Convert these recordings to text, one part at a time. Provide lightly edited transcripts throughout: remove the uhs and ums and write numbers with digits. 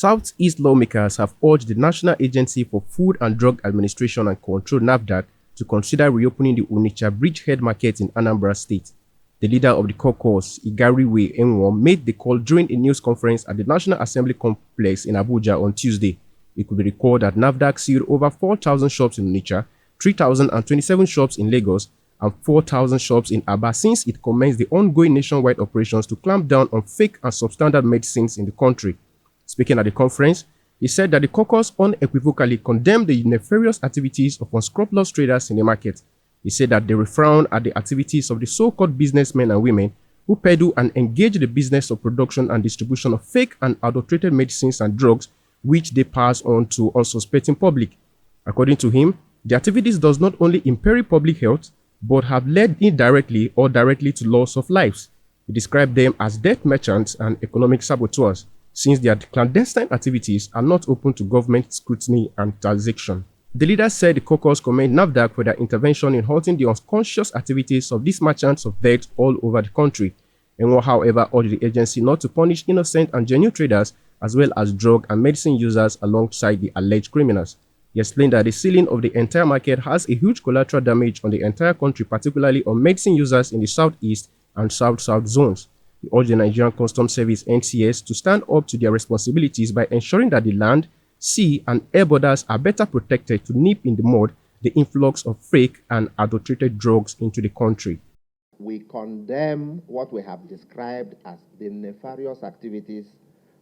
Southeast lawmakers have urged the National Agency for Food and Drug Administration and Control (NAFDAC) to consider reopening the Onitsha Bridgehead market in Anambra State. The leader of the caucus, Igariwe Enwom, made the call during a news conference at the National Assembly complex in Abuja on Tuesday. It could be recalled that NAFDAC sealed over 4,000 shops in Onitsha, 3,027 shops in Lagos, and 4,000 shops in Aba since it commenced the ongoing nationwide operations to clamp down on fake and substandard medicines in the country. Speaking at the conference, he said that the caucus unequivocally condemned the nefarious activities of unscrupulous traders in the market. He said that they frown at the activities of the so-called businessmen and women who peddle and engage in the business of production and distribution of fake and adulterated medicines and drugs, which they pass on to unsuspecting public. According to him, the activities does not only imperil public health, but have led indirectly or directly to loss of lives. He described them as death merchants and economic saboteurs, since their clandestine activities are not open to government scrutiny and taxation. The leader said the caucus commend NAFDAC for their intervention in halting the unconscious activities of these merchants of death all over the country, and will, however, urge the agency not to punish innocent and genuine traders as well as drug and medicine users alongside the alleged criminals. He explained that the sealing of the entire market has a huge collateral damage on the entire country, particularly on medicine users in the southeast and south-south zones. He urged the Nigerian Customs Service (NCS) to stand up to their responsibilities by ensuring that the land, sea, and air borders are better protected to nip in the bud the influx of fake and adulterated drugs into the country. We condemn what we have described as the nefarious activities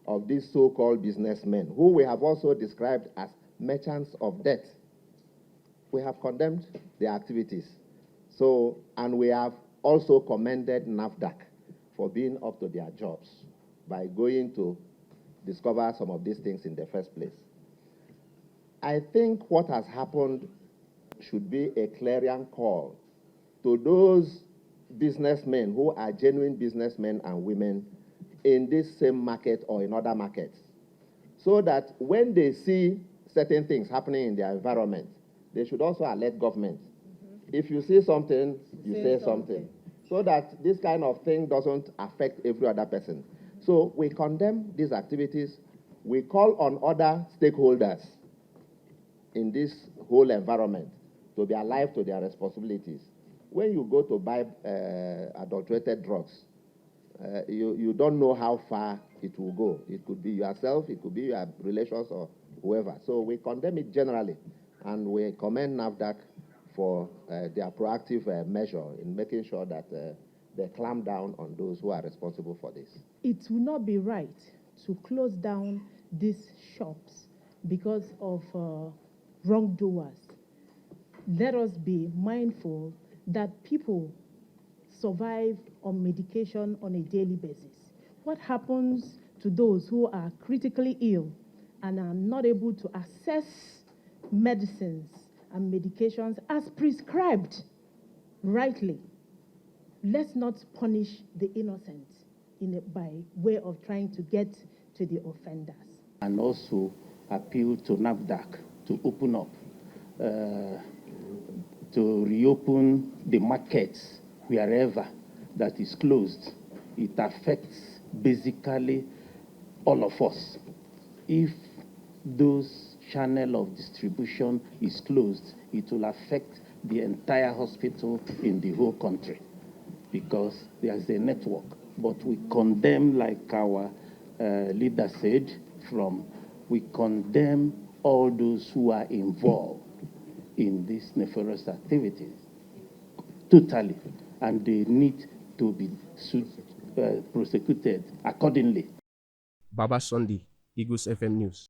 of these so-called businessmen, who we have also described as merchants of death. We have condemned their activities. And we have also commended NAFDAC for being up to their jobs by going to discover some of these things in the first place. I think what has happened should be a clarion call to those businessmen who are genuine businessmen and women in this same market or in other markets, so that when they see certain things happening in their environment, they should also alert government. If you see something, you say something, so that this kind of thing doesn't affect every other person. So we condemn these activities. We call on other stakeholders in this whole environment to be alive to their responsibilities. When you go to buy adulterated drugs, you don't know how far it will go. It could be yourself, it could be your relations or whoever. So we condemn it generally, and we commend NAFDAC for their proactive measure in making sure that they clamp down on those who are responsible for this. It will not be right to close down these shops because of wrongdoers. Let us be mindful that people survive on medication on a daily basis. What happens to those who are critically ill and are not able to access medicines and medications as prescribed rightly? Let's not punish the innocent by way of trying to get to the offenders. And also appeal to NAFDAC to open up, to reopen the markets wherever that is closed. It affects basically all of us. If those channel of distribution is closed, it will affect the entire hospital in the whole country because there's a network. But we condemn, like our leader said, we condemn all those who are involved in these nefarious activities totally, and they need to be prosecuted accordingly. Baba Sunday, Eagles FM News.